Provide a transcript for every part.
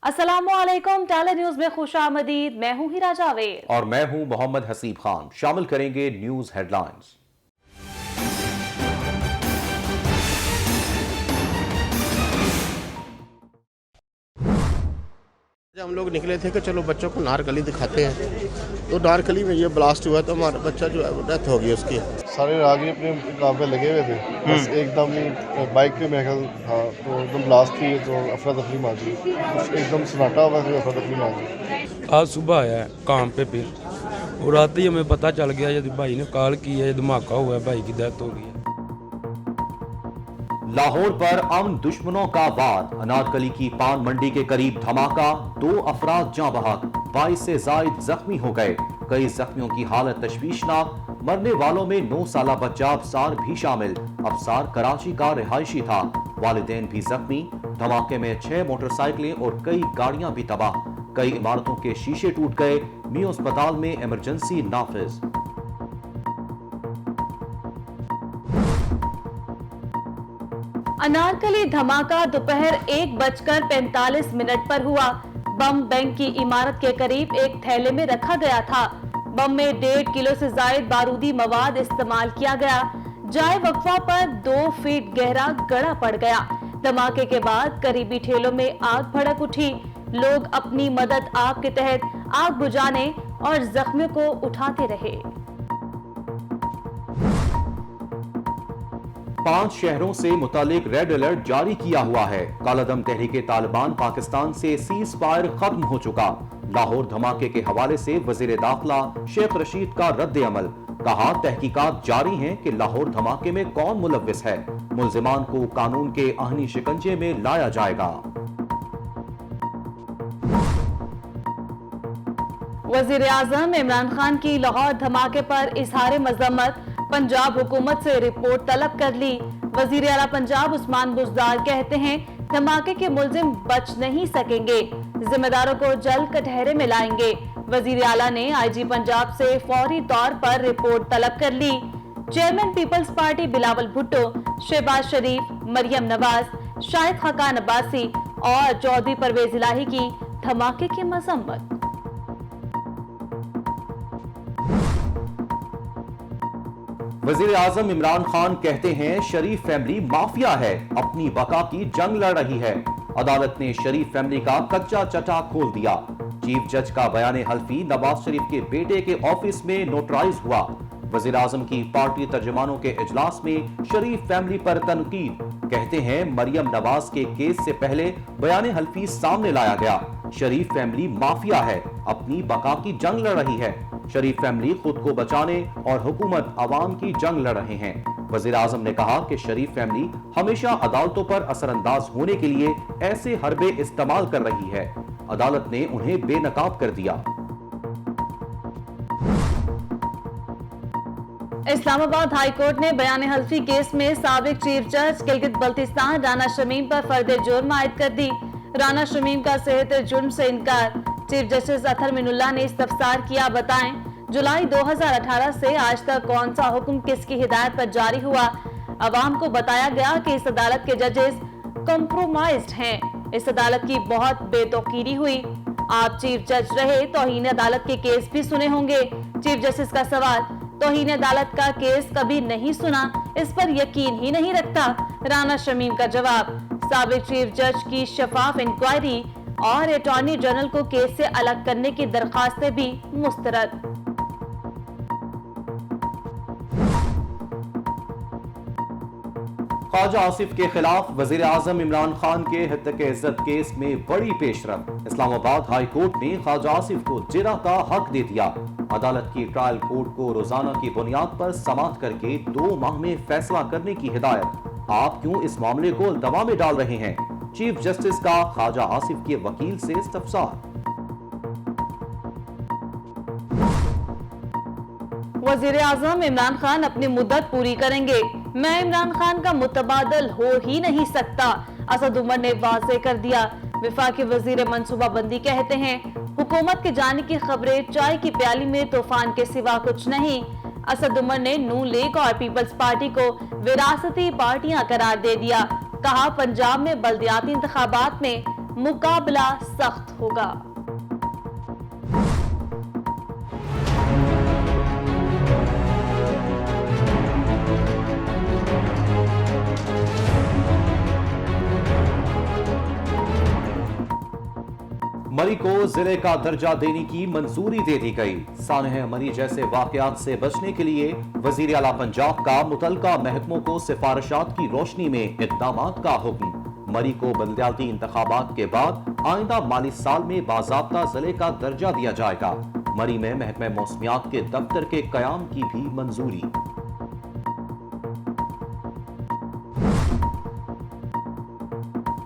अस्सलामुअलैकुम, टाला न्यूज में खुशामदीद। मैं हूं हिरा जावेद और मैं हूं मोहम्मद हसीब खान। शामिल करेंगे न्यूज हेडलाइंस। हम लोग निकले थे कि चलो बच्चों को नारकली दिखाते हैं, तो नारकली में ये ब्लास्ट हुआ तो हमारा बच्चा जो है वो डेथ हो गई उसकी। सारे राहगीर अपने काम पे लगे हुए थे, बस एकदम ही बाइक पे मैं था तो एकदम ब्लास्ट थी तो अफरा तफरी मार दी, एकदम सन्नाटा हुआ तो अफरा तफरी मार दी। आज सुबह आया काम पे फिर और रात ही हमें पता चल गया, यदि भाई ने कॉल की है, धमाका हुआ है, भाई की डेथ हो गई है। लाहौर पर अमन दुश्मनों का वार, अनारकली की पान मंडी के करीब धमाका, 2 अफराद जाँ बहक, 22 से जायद जख्मी हो गए। कई जख्मियों की हालत तशवीशनाक, मरने वालों में 9 साला बच्चा अफसार भी शामिल। अफसार कराची का रिहायशी था, वालिदैन भी जख्मी। धमाके में 6 मोटरसाइकिलें और कई गाड़ियां भी तबाह। कई इमारतों के शीशे टूट गए। मियो अस्पताल में इमरजेंसी नाफिज। अनारकली धमाका दोपहर 1:45 पर हुआ। बम बैंक की इमारत के करीब एक थैले में रखा गया था। बम में 1.5 किलो से जायद बारूदी मवाद इस्तेमाल किया गया। जाए वक्फा पर 2 फीट गहरा गड़ा पड़ गया। धमाके के बाद करीबी ठेलों में आग भड़क उठी। लोग अपनी मदद आग के तहत आग बुझाने और जख्मियों को उठाते रहे। 5 शहरों से मुतालिक रेड अलर्ट जारी किया हुआ है। कालादम तहरीके तालिबान पाकिस्तान से सीज फायर खत्म हो चुका। लाहौर धमाके के हवाले से वजीर दाखिला शेख रशीद का रद्द अमल। कहा, तहकीकात जारी हैं कि लाहौर धमाके में कौन मुलव्विस है। मुल्जिमान को कानून के आहनी शिकंजे में लाया जाएगा। वजीर आजम इमरान खान की लाहौर धमाके पर इजहार मजम्मत, पंजाब हुकूमत से रिपोर्ट तलब कर ली। वजीर आला पंजाब उस्मान बुज़दार कहते हैं, धमाके के मुल्जिम बच नहीं सकेंगे, जिम्मेदारों को जल्द कटहरे में लाएंगे। वजीर आला ने आईजी पंजाब से फौरी तौर पर रिपोर्ट तलब कर ली। Chairman peoples party Bilawal Bhutto, Shahbaz Sharif, Maryam Nawaz, Shahid Khaqan Abbasi और चौधरी परवेज इलाही की धमाके की मजम्मत। वजीर आजम इमरान खान कहते हैं, शरीफ फैमिली माफिया है, अपनी बका की जंग लड़ रही है। अदालत ने शरीफ फैमिली का कच्चा चटा खोल दिया। चीफ जज का बयान हल्फी नवाज शरीफ के बेटे के ऑफिस में नोटराइज हुआ। वजीर आजम की पार्टी तर्जुमानों के इजलास में शरीफ फैमिली पर तनकीद। कहते हैं, मरियम नवाज के केस से पहले बयान हल्फी सामने लाया गया। शरीफ फैमिली माफिया है, अपनी बका की जंग लड़ रही है। शरीफ फैमिली खुद को बचाने और हुकूमत अवाम की जंग लड़ रहे हैं। वजीर आजम ने कहा कि शरीफ फैमिली हमेशा अदालतों पर असरअंदाज होने के लिए ऐसे हरबे इस्तेमाल कर रही है। अदालत ने उन्हें बेनकाब कर दिया। इस्लामाबाद हाई कोर्ट ने बयान हल्फी केस में साबिक चीफ जज गिलगित बल्तिस्तान राना शमीम पर फर्द जुर्म आयद कर दी। राना शमीम का सेहत जुर्म से इनकार। चीफ जस्टिस अतहर मिनुल्लाह ने इस्तफसार किया, बताएं जुलाई 2018 से आज तक कौन सा हुक्म किसकी हिदायत पर जारी हुआ। अवाम को बताया गया कि इस अदालत के जजेस कॉम्प्रोमाइज्ड हैं। इस अदालत की बहुत बेतौकीरी हुई। आप चीफ जज रहे, तौहीन अदालत के केस भी सुने होंगे। चीफ जस्टिस का सवाल, तौहीन अदालत का केस कभी नहीं सुना, इस पर यकीन ही नहीं रखता। राना शमीम का जवाब, साबिक चीफ जज की शफाफ इंक्वायरी और अटॉर्नी जनरल को केस से अलग करने की दरखास्तें भी मुस्तरद। ख्वाजा आसिफ के खिलाफ वजीर आजम इमरान खान के हत्या इज्जत केस में बड़ी पेशरफ। इस्लामाबाद हाई कोर्ट ने ख्वाजा आसिफ को जिरा का हक दे दिया। अदालत की ट्रायल कोर्ट को रोजाना की बुनियाद पर समाअत करके 2 माह में फैसला करने की हिदायत। आप क्यों इस मामले को दबा में डाल रहे हैं? चीफ जस्टिस का ख्वाजा आसिफ के वकील से इस्तफसार। वजीर आजम इमरान खान अपनी मुद्दत पूरी करेंगे। मैं इमरान खान का मुतबादल हो ही नहीं सकता, असद उमर ने वाज़ेह कर दिया। विफाकी वजीर मनसूबाबंदी कहते हैं, हुकूमत के जाने की खबरें चाय की प्याली में तूफान के सिवा कुछ नहीं। असद उमर ने नून लीग और पीपल्स पार्टी को विरासती पार्टियां करार दे दिया। कहा, पंजाब में बल्दियाती इंतखाबात में मुकाबला सख्त होगा। मरी को जिले का दर्जा देने की मंजूरी दे दी गई। सानह मरी जैसे वाकयात से बचने के लिए वजीर आला पंजाब का मुतलका महकमों को सिफारिशात की रोशनी में इक़दामात का हुक्म। मरी को बलदियाती इंतखाबात के बाद आइंदा माली साल में बाज़ाब्ता जिले का दर्जा दिया जाएगा। मरी में महकमे मौसमियात के दफ्तर के कयाम की भी मंजूरी।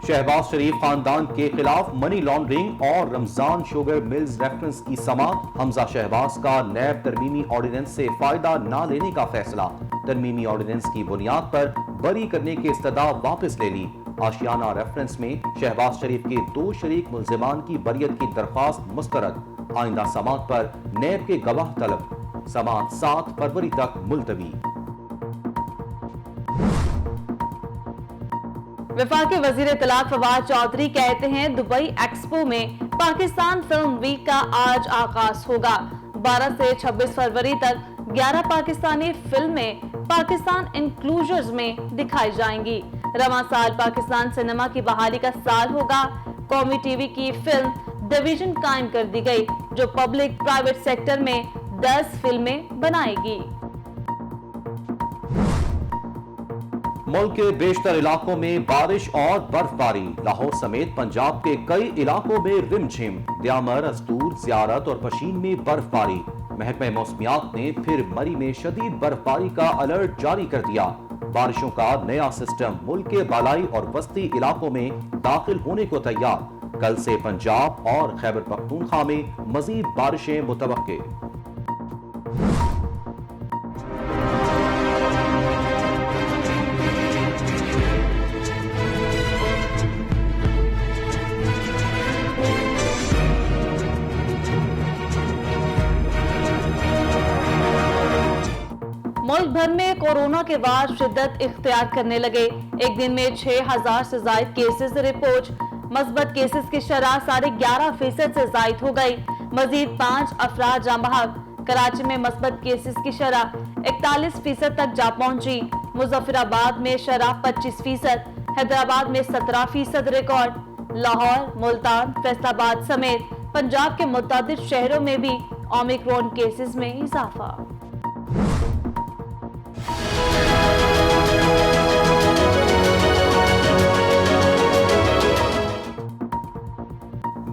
शहबाज शरीफ खानदान के खिलाफ मनी लॉन्ड्रिंग और रमजान शुगर मिल्स रेफरेंस की समाअत। हमजा शहबाज का नैब तरमीमी ऑर्डिनेंस से फायदा न लेने का फैसला। तरमीमी ऑर्डिनेंस की बुनियाद पर बरी करने की इस्तदा वापस ले ली। आशियाना रेफरेंस में शहबाज शरीफ के 2 शरीक मुल्जिमान की बरियत की दरख्वास्त मुस्तरद। आइंदा समाअत पर नैब के गवाह तलब। समाअत 7 फरवरी तक मुलतवी। वफाकी वजीर इत्तलात फवाद चौधरी कहते हैं दुबई एक्सपो में पाकिस्तान फिल्म वीक का आज आगाज होगा। 12 से 26 फरवरी तक 11 पाकिस्तानी फिल्में पाकिस्तान इंक्लूजर्स में दिखाई जाएंगी। रवां साल पाकिस्तान सिनेमा की बहाली का साल होगा। कौमी टीवी की फिल्म डिवीजन कायम कर दी गई, जो पब्लिक प्राइवेट सेक्टर में 10 फिल्में बनाएगी। मुल्क के बेशतर इलाकों में बारिश और बर्फबारी। लाहौर समेत पंजाब के कई इलाकों में रिमझिम। द्यामर, अस्तूर, ज़ियारत और पशीन में बर्फबारी। महकमे मौसमियात ने फिर मरी में शदीद बर्फबारी का अलर्ट जारी कर दिया। बारिशों का नया सिस्टम मुल्क के बालाई और वस्ती इलाकों में दाखिल होने को तैयार। कल से पंजाब और खैबर पख्तूनख्वा में मजीद बारिशें मुतवक्के। मुल्क भर में कोरोना के बाद शिद्दत इख्तियार करने लगे। एक दिन में 6000 से ज्यादा केसेस रिपोर्ट। मस्बत केसेस की शरह 11.5% से जायद हो गई। मजीद 5 अफराद जाँ बहक। कराची में मस्बत केसेस की शरह 41% तक जा पहुंची। मुजफ्फराबाद में शरह 25%, हैदराबाद में 17% रिकॉर्ड। लाहौर, मुल्तान, फैसलाबाद समेत पंजाब के मुतअद्दिद शहरों में भी ओमिक्रॉन केसेस में इजाफा।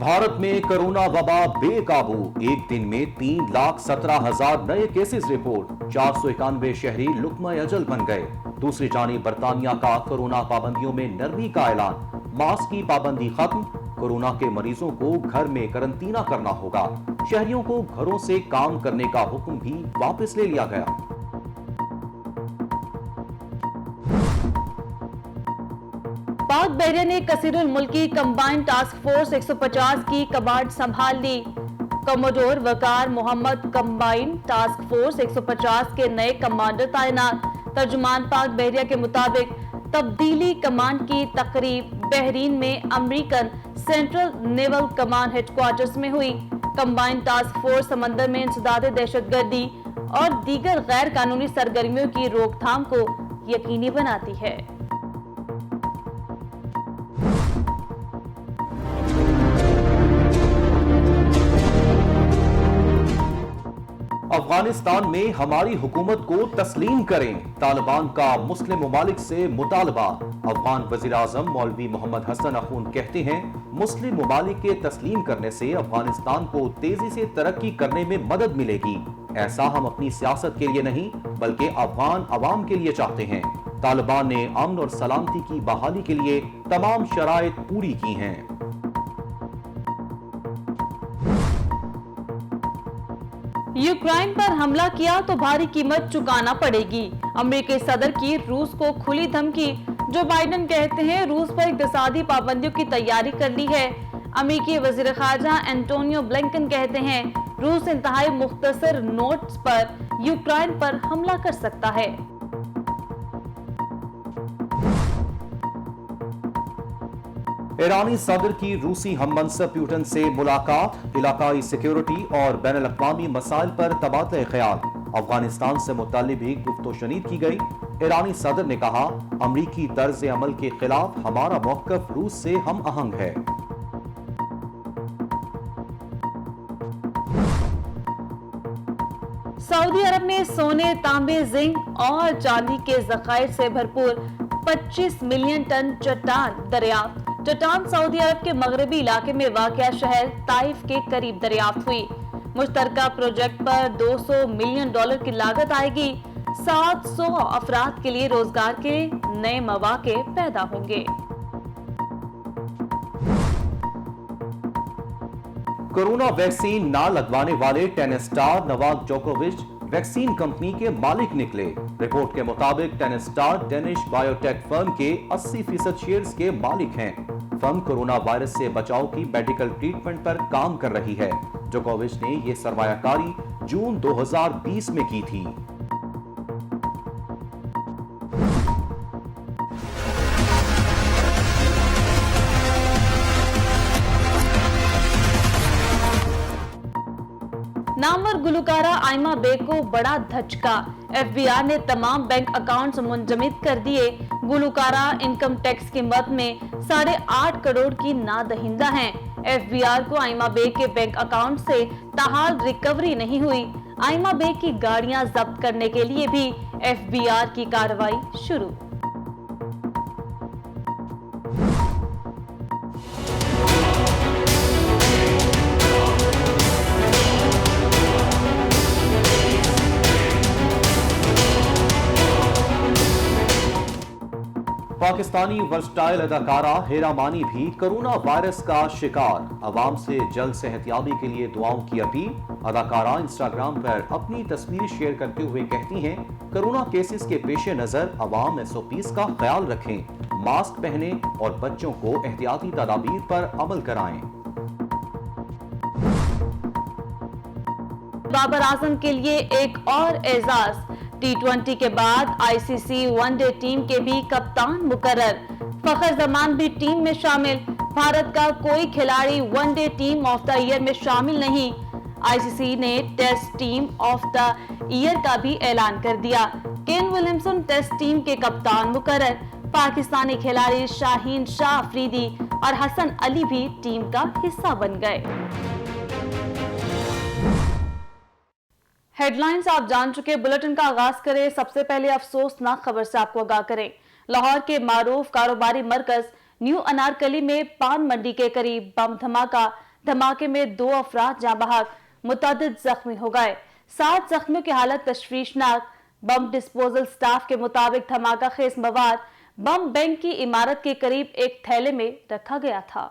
भारत में कोरोना वबा बेकाबू। एक दिन में 3,17,000 नए केसेस रिपोर्ट। 491 शहरी लुकमा अजल बन गए। दूसरी जानिब बरतानिया का कोरोना पाबंदियों में नरमी का ऐलान। मास्क की पाबंदी खत्म। कोरोना के मरीजों को घर में करंटीना करना होगा। शहरियों को घरों से काम करने का हुक्म भी वापस ले लिया गया। पाक बहरिया ने कसीरुल मुल्की कंबाइंड टास्क फोर्स 150 की कमांड संभाल ली। कमोडोर वकार मोहम्मद कंबाइंड टास्क फोर्स 150 के नए कमांडर तैनात। तर्जुमान पाक बहरिया के मुताबिक तब्दीली कमांड की तकरीब बहरीन में American central naval command headquarters में हुई। कंबाइंड टास्क फोर्स समंदर में इंसदाद दहशतगर्दी और दीगर गैर कानूनी सरगर्मियों की रोकथाम को यकीनी बनाती है। अफगानिस्तान में हमारी हुकूमत को तस्लीम करें। तालिबान का मुस्लिम ममालिक से मुतालबा। अफगान वजीर आजम मौलवी मोहम्मद हसन अखून कहते हैं मुस्लिम ममालिक के तस्लीम करने से अफगानिस्तान को तेजी से तरक्की करने में मदद मिलेगी। ऐसा हम अपनी सियासत के लिए नहीं बल्कि अफगान अवाम के लिए चाहते हैं। तालिबान ने अमन और सलामती की बहाली के लिए तमाम शराइत पूरी की हैं। यूक्रेन पर हमला किया तो भारी कीमत चुकाना पड़ेगी। अमेरिकी सदर की रूस को खुली धमकी। जो बाइडेन कहते हैं रूस पर इक्तिसादी पाबंदियों की तैयारी कर ली है। अमेरिकी वजीर खारजा एंटोनियो ब्लिंकन कहते हैं रूस इंतहाई मुख्तसर नोट्स पर यूक्रेन पर हमला कर सकता है। ईरानी सदर की रूसी हममनसब प्यूटन से मुलाकात, इलाकाई सिक्योरिटी और बैनुल अक़वामी मसाइल पर तबादला ख्याल। अफगानिस्तान से मुताल्लिक़ भी गुफ्तगू-शनीद की गई। ईरानी सदर ने कहा, अमरीकी तर्ज अमल के खिलाफ हमारा मौक़िफ़ रूस से हम आहंग है। सऊदी अरब में सोने, तांबे, जिंक और चांदी के ज़खायर से भरपूर 25 मिलियन टन चट्टान दरियाफ्त। चट्टान सऊदी अरब के मगरबी इलाके में वाक़िया शहर ताइफ के करीब दरियाफ्त हुई। मुश्तरका प्रोजेक्ट पर $200 मिलियन की लागत आएगी। 700 अफराद के लिए रोजगार के नए मौके पैदा होंगे। कोरोना वैक्सीन ना लगवाने वाले टेनिस स्टार नोवाक जोकोविच वैक्सीन कंपनी के मालिक निकले। रिपोर्ट के मुताबिक tennis star Danish biotech firm के 80% शेयर्स के मालिक हैं। फर्म कोरोना वायरस से बचाव की मेडिकल ट्रीटमेंट पर काम कर रही है। जोकोविच ने यह सरमायाकारी जून 2020 में की थी। नामवर गुलकारा आयमा बेग को बड़ा धचका। एफबीआर ने तमाम बैंक अकाउंट्स मुंजमद कर दिए। गुलकारा इनकम टैक्स की मद में 8.5 करोड़ की नादहिंदा हैं। एफबीआर को आयमा बेग के बैंक अकाउंट से ताहाल रिकवरी नहीं हुई। आयमा बेग की गाड़ियां जब्त करने के लिए भी एफबीआर की कार्रवाई शुरू। पाकिस्तानी वर्सटाइल अदाकारा हेरा मानी भी कोरोना वायरस का शिकार। अवाम से जल्द सेहतियाबी के लिए दुआओं की अपील। अदाकारा इंस्टाग्राम पर अपनी तस्वीर शेयर करते हुए कहती हैं, कोरोना केसेस के पेश नजर अवाम SOPs का ख्याल रखें, मास्क पहने और बच्चों को एहतियाती तदाबीर पर अमल कराएं। बाबर आजम के लिए एक और एजाज। T20 के बाद ICC वनडे टीम के भी कप्तान मुकर्रर। फखर जमान भी टीम में शामिल। भारत का कोई खिलाड़ी one day team of the year में शामिल नहीं। ICC ने test team of the year का भी ऐलान कर दिया। केन विलियमसन टेस्ट टीम के कप्तान मुकर्रर। पाकिस्तानी खिलाड़ी शाहीन शाह अफरीदी और हसन अली भी टीम का हिस्सा बन गए। हेडलाइंस आप जान चुके। बुलेटिन का आगाज करें। सबसे पहले अफसोसनाक खबर से आपको आगाह करें। लाहौर के मारूफ कारोबारी मरकज न्यू अनारकली में पान मंडी के करीब बम धमाका। धमाके में 2 अफराद जाँ बहक, मुतअद्दिद जख्मी हो गए। 7 जख्मियों की हालत तशवीशनाक। बम डिस्पोजल स्टाफ के मुताबिक धमाका खेज मवाद बम बैंक की इमारत के करीब एक थैले में रखा गया था।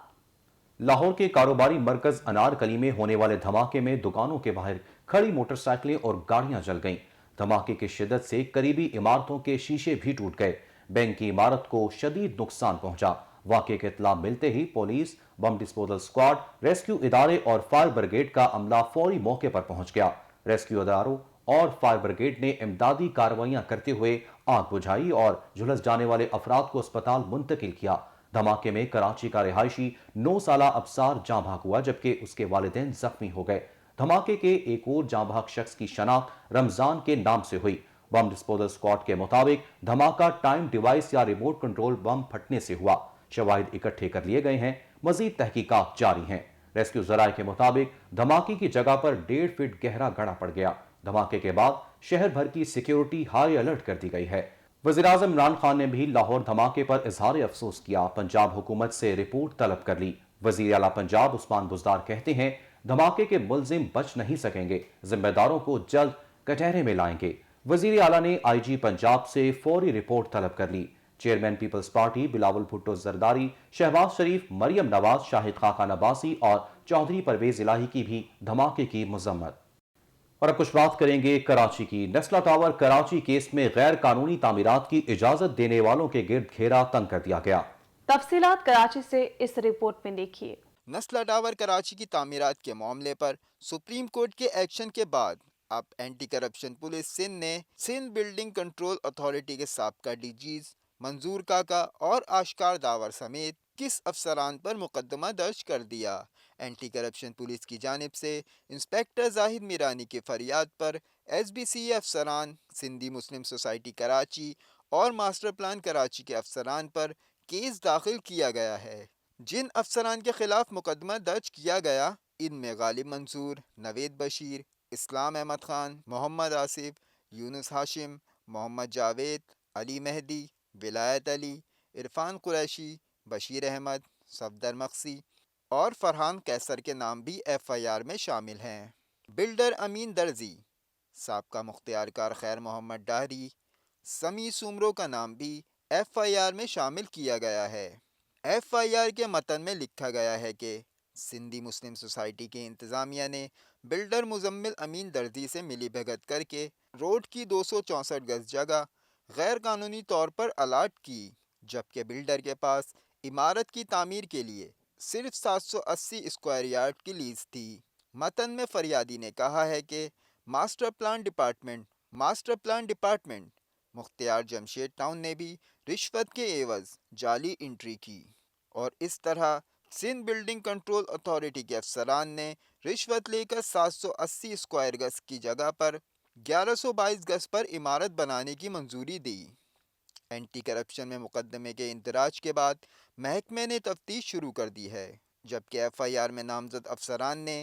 लाहौर के कारोबारी मरकज अनारकली में होने वाले धमाके में दुकानों के बाहर खड़ी मोटरसाइकिलें और गाड़ियां जल गईं। धमाके की शिद्दत से करीबी इमारतों के शीशे भी टूट गए। बैंक की इमारत को शदीद नुकसान पहुंचा। वाक़े की इत्तला मिलते ही police, bomb disposal squad, rescue इदारे और फायर ब्रिगेड का अमला फौरी मौके पर पहुंच गया। रेस्क्यू इदारों और फायर ब्रिगेड ने इमदादी कार्रवाइयां करते हुए आग बुझाई और झुलस जाने वाले अफराद को अस्पताल मुंतकिल किया। धमाके में कराची का रिहायशी 9 साला अबसार जाँ बहक हुआ, जबकि उसके वालिदैन जख्मी हो गए। धमाके के एक और जाँ बहक शख्स की शनाख्त रमजान के नाम से हुई। बम डिस्पोजल स्क्वाड के मुताबिक धमाका टाइम डिवाइस या रिमोट कंट्रोल बम फटने से हुआ। शवाहिद इकट्ठे कर लिए गए हैं। मजीद तहकीकात जारी हैं। रेस्क्यू जराये के मुताबिक धमाके की जगह पर 1.5 फीट गहरा गड्ढा पड़ गया। धमाके के बाद शहर भर की सिक्योरिटी हाई अलर्ट कर दी गई है। वज़ीर-ए-आज़म इमरान खान ने भी लाहौर धमाके पर इजहार अफसोस किया। पंजाब हुकूमत से रिपोर्ट तलब कर ली। वज़ीर आला पंजाब उस्मान बुज़दार कहते हैं, धमाके के मुल्जिम बच नहीं सकेंगे, जिम्मेदारों को जल्द कटहरे में लाएंगे। वज़ीर आला ने IG पंजाब से फौरी रिपोर्ट तलब कर ली। Chairman peoples party Bilawal Bhutto Zardari, Shahbaz Sharif, Maryam Nawaz, Shahid Khaqan Abbasi और चौधरी परवेज इलाही की भी धमाके की मजम्मत। और अब कुछ बात करेंगे कराची की। नेस्ला टावर कराची केस में गैर कानूनी तामीरात की इजाजत देने वालों के गिर्द घेरा तंग कर दिया गया। तफसीलात कराची से इस रिपोर्ट में देखिए। नेस्ला टावर कराची की तामीरात के मामले पर सुप्रीम कोर्ट के एक्शन के बाद अब एंटी करप्शन पुलिस सिंध ने सिंध बिल्डिंग कंट्रोल अथॉरिटी के साबका DGs मंजूर काका और आशकार दावर समेत 21 अफसरान पर मुकदमा दर्ज कर दिया। एंटी करप्शन पुलिस की जानिब से इंस्पेक्टर जाहिद मीरानी की फरियाद पर SBC अफसरान, सिंधी मुस्लिम सोसाइटी कराची और मास्टर प्लान कराची के अफसरान पर केस दाखिल किया गया है। जिन अफसरान के खिलाफ मुकदमा दर्ज किया गया, इनमें गालिब मंसूर, नवेद बशीर, इस्लाम अहमद खान, मोहम्मद आसिफ, यूनुस हाशिम, मोहम्मद जावेद, अली मेहदी, विलायत अली, इरफान कुरैशी, बशीर अहमद, सफदर मक्सी और फरहान कैसर के नाम भी FIR में शामिल हैं। बिल्डर अमीन दर्जी, साबका मुख्तियार कार खैर मोहम्मद डाहरी, समी सुमरो का नाम भी FIR में शामिल किया गया है। FIR के मतन में लिखा गया है कि सिंधी मुस्लिम सोसाइटी की इंतज़ामिया ने बिल्डर मुजम्मिल अमीन दर्जी से मिली भगत करके रोड की 264 गज जगह गैर कानूनी तौर पर अलाट की, जबकि बिल्डर के पास इमारत की तामीर के लिए सिर्फ 780 स्क्वायर यार्ड की लीज थी। मतन में फरियादी ने कहा है कि मास्टर प्लान डिपार्टमेंट मुख्तियार जमशेद टाउन ने भी रिश्वत के एवज जाली एंट्री की और इस तरह सिंध बिल्डिंग कंट्रोल अथॉरिटी के अफसरान ने रिश्वत लेकर 780 स्क्वायर गज की जगह पर 1122 गज पर इमारत बनाने की मंजूरी दी। एंटी करप्शन में मुकदमे के इंदराज के बाद महकमे ने तफ्तीश शुरू कर दी है, जबकि FIR में नामजद अफसरान ने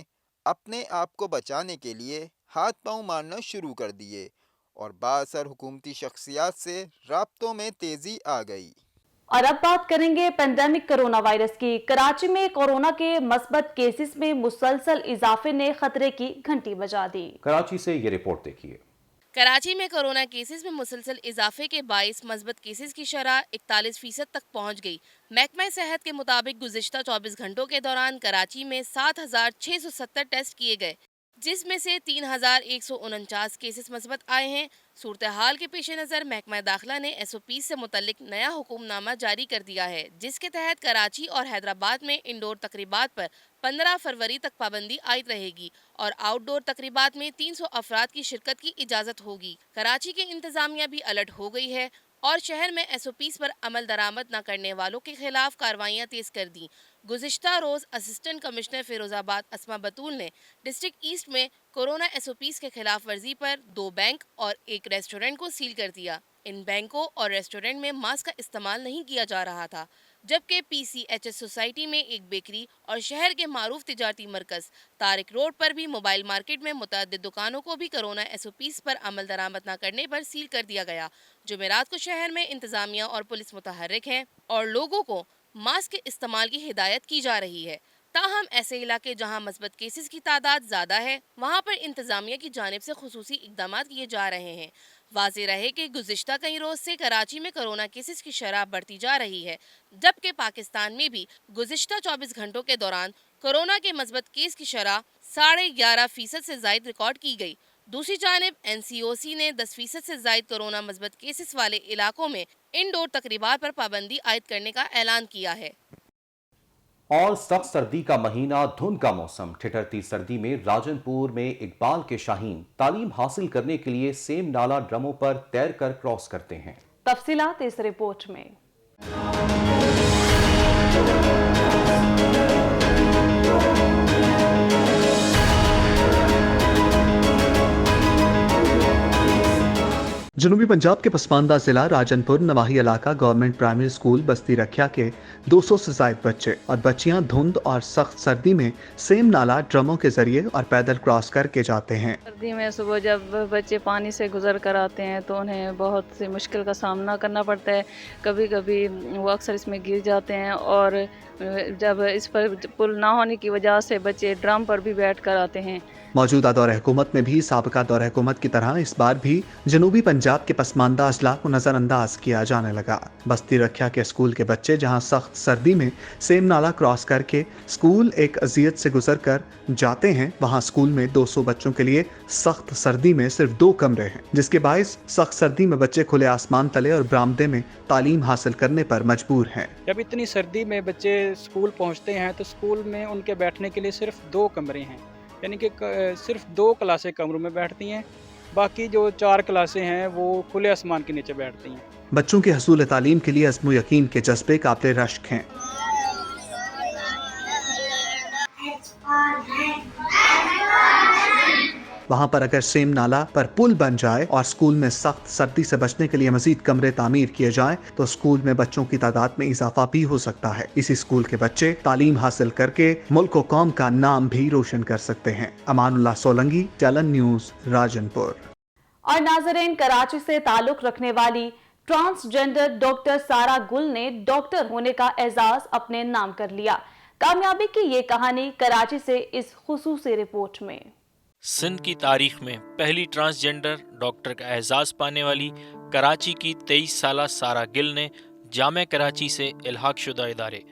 अपने आप को बचाने के लिए हाथ पांव मारना शुरू कर दिए और बाअसर हुकूमती शख्सियात से राब्तों में तेजी आ गई। और अब बात करेंगे पेंडेमिक कोरोना वायरस की। कराची में कोरोना के मस्बत केसेस में मुसलसल इजाफे ने खतरे की घंटी बजा दी। कराची से ये रिपोर्ट देखिए। कराची में कोरोना केसेस में मुसलसल इजाफे के बाइस मस्बत केसेस की शरह 41% तक पहुंच गई। महकमा सेहत के मुताबिक गुज़िश्ता 24 घंटों के दौरान कराची में 7,670 टेस्ट किए गए, जिसमें से 3,149 केसेस मस्बत आए हैं। सूरत हाल के पेश नज़र महकमा दाखिला ने SOP से मुतल्लिक नया हुक्मनामा जारी कर दिया है, जिसके तहत कराची और हैदराबाद में इंडोर तकरीबात पर 15 फरवरी तक पाबंदी आयद रहेगी और आउटडोर तकरीबात में 300 अफराद की शिरकत की इजाज़त होगी। कराची की इंतज़ामिया भी अलर्ट हो गई है और शहर में SOPs पर अमल दरामद न करने वालों के खिलाफ कार्रवाइयाँ तेज़ कर दी। गुज़िश्ता रोज़ असिस्टेंट कमिश्नर फिरोज़ाबाद अस्मा बतूल ने डिस्ट्रिक्ट ईस्ट में कोरोना SOPs के खिलाफ वर्जी पर 2 बैंक और 1 रेस्टोरेंट को सील कर दिया। इन बैंकों और रेस्टोरेंट में मास्क का इस्तेमाल नहीं किया जा रहा था, जबकि PCHS सोसाइटी में एक बेकरी और शहर के मारूफ तिजारती मरकज़ तारिक रोड पर भी मोबाइल मार्केट में मुतअद्दिद दुकानों को भी कोरोना SOPs पर अमल दरामद न करने पर सील कर दिया गया। जुमेरात को शहर में इंतज़ामिया और पुलिस मुतहर्रिक हैं और लोगों को मास्क के इस्तेमाल की हिदायत की जा रही है। ताहम ऐसे इलाके जहां मस्बत केसेस की तादाद ज़्यादा है, वहां पर इंतज़ामिया की जानिब से खुसूसी इक़दाम किए जा रहे हैं। वाज़ेह रहे कि गुज़िश्ता कई रोज़ से कराची में कोरोना केसेस की शरह बढ़ती जा रही है, जबकि पाकिस्तान में भी गुज़िश्ता 24 घंटों के दौरान कोरोना के मस्बत केस की शरह 11.5% से ज़ायद रिकॉर्ड की गई। दूसरी जानिब NCOC ने 10% से ज़ायद कोरोना मस्बत केसेस वाले इलाकों में इंडोर तकरीबात पर पाबंदी आयद करने का ऐलान किया है। और सख्त सर्दी का महीना, धुंध का मौसम, ठिठुरती सर्दी में राजनपुर में इकबाल के शाहीन तालीम हासिल करने के लिए सेम नाला ड्रमों पर तैरकर क्रॉस करते हैं। तफसीलात इस रिपोर्ट में। जनूबी पंजाब के पसमानदा जिला राजनपुर नवाही इलाका गवर्नमेंट प्राइमरी स्कूल बस्ती रखिया के 200 से ज्यादा बच्चे और बच्चियां धुंध और सख्त सर्दी में सेम नाला ड्रमों के जरिए और पैदल क्रॉस करके जाते हैं। सर्दी में सुबह जब बच्चे पानी से गुजर कर आते हैं तो उन्हें बहुत सी मुश्किल का सामना करना पड़ता है। कभी कभी वो अक्सर इसमें गिर जाते हैं और जब इस पर पुल ना होने की वजह से बच्चे ड्रम पर भी बैठ कर आते हैं। मौजूदा दौर हुकूमत में भी साबिका दौर हुकूमत की तरह इस बार भी जनूबी पंजाब के पसमानदा अजला को नजरअंदाज किया जाने लगा। बस्ती रखिया के स्कूल के बच्चे जहां सख्त सर्दी में सेम नाला क्रॉस करके स्कूल एक अजियत से गुजर कर जाते हैं, वहां स्कूल में 200 बच्चों के लिए सख्त सर्दी में सिर्फ 2 कमरे हैं, जिसके बायस सख्त सर्दी में बच्चे खुले आसमान तले और बरामदे में तालीम हासिल करने पर मजबूर हैं। जब इतनी सर्दी में बच्चे स्कूल पहुंचते हैं तो स्कूल में उनके बैठने के लिए सिर्फ 2 कमरे हैं, यानी कि सिर्फ 2 क्लासें कमरों में बैठती हैं, बाकी जो 4 क्लासें हैं वो खुले आसमान के नीचे बैठती हैं। बच्चों के हसूल तालीम के लिए अज़्म यकीन के जज्बे काबिल रश्क हैं। वहां पर अगर सेम नाला पर पुल बन जाए और स्कूल में सख्त सर्दी से बचने के लिए मजीद कमरे तामीर किए जाएं, तो स्कूल में बच्चों की तादाद में इजाफा भी हो सकता है। इसी स्कूल के बच्चे तालीम हासिल करके मुल्क व कौम का नाम भी रोशन कर सकते हैं। अमानुल्लाह सोलंकी, चलन न्यूज, राजनपुर। और नाज़रीन, कराची से ताल्लुक रखने वाली ट्रांसजेंडर डॉक्टर सारा गुल ने डॉक्टर होने का एजाज अपने नाम कर लिया। कामयाबी की ये कहानी कराची से इस खुसूसी रिपोर्ट में। सिंध की तारीख में पहली ट्रांसजेंडर डॉक्टर का एजाज पाने वाली कराची की 23 साला सारा गिल ने जामे कराची से इल्हाक शुदा इदारे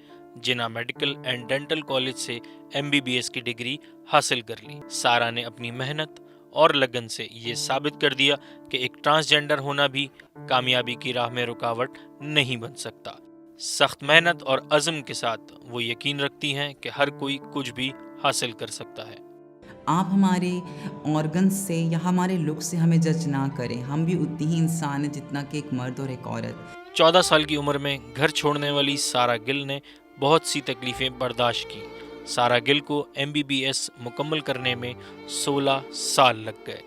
जिना मेडिकल एंड डेंटल कॉलेज से MBBS की डिग्री हासिल कर ली। सारा ने अपनी मेहनत और लगन से ये साबित कर दिया कि एक ट्रांसजेंडर होना भी कामयाबी की राह में रुकावट नहीं बन सकता। सख्त मेहनत और अज़्म के साथ वो यकीन रखती हैं कि हर कोई कुछ भी हासिल कर सकता है। आप हमारे ऑर्गन से या हमारे लुक से हमें जज ना करें, हम भी उतनी ही इंसान हैं जितना कि एक मर्द और एक औरत। 14 साल की उम्र में घर छोड़ने वाली सारा गिल ने बहुत सी तकलीफ़ें बर्दाश्त की। सारा गिल को MBBS मुकम्मल करने में 16 साल लग गए।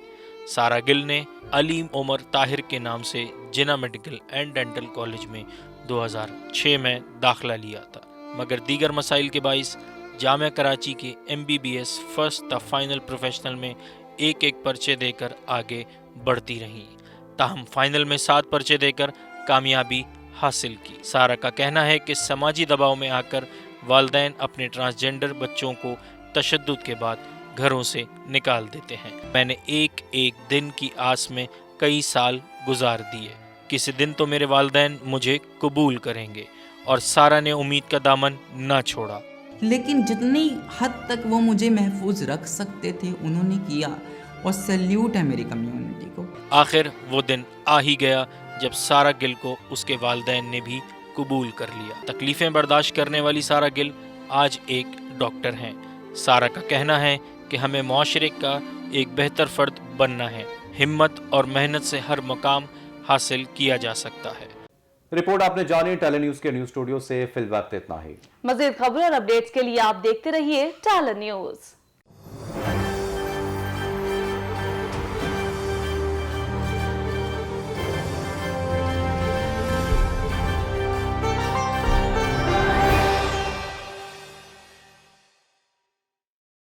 सारा गिल ने अलीम उमर ताहिर के नाम से जिना मेडिकल एंड डेंटल कॉलेज में 2006 में दाखिला लिया था, मगर दीगर मसाइल के बाइस जामिया कराची के MBBS first the final professional में एक एक पर्चे देकर आगे बढ़ती रहीं। ताहम फाइनल में 7 पर्चे देकर कामयाबी हासिल की। सारा का कहना है कि समाजी दबाव में आकर वालिदैन अपने ट्रांसजेंडर बच्चों को तशद्दुद के बाद घरों से निकाल देते हैं। मैंने एक एक दिन की आस में कई साल गुजार दिए, किसी दिन तो मेरे वालिदैन मुझे कबूल करेंगे, और सारा ने उम्मीद का दामन ना छोड़ा। लेकिन जितनी हद तक वो मुझे महफूज रख सकते थे उन्होंने किया, और सैल्यूट है मेरी कम्युनिटी को। आखिर वो दिन आ ही गया जब सारा गिल को उसके वालिदैन ने भी कबूल कर लिया। तकलीफ़ें बर्दाश्त करने वाली सारा गिल आज एक डॉक्टर हैं। सारा का कहना है कि हमें मुआशरे का एक बेहतर फ़र्द बनना है। हिम्मत और मेहनत से हर मकाम हासिल किया जा सकता है। रिपोर्ट आपने जानी। टेलन न्यूज़ के न्यूज़ स्टूडियो से फिल वक्त इतना ही। मज़ीद खबरों और अपडेट्स के लिए आप देखते रहिए टेलन न्यूज़।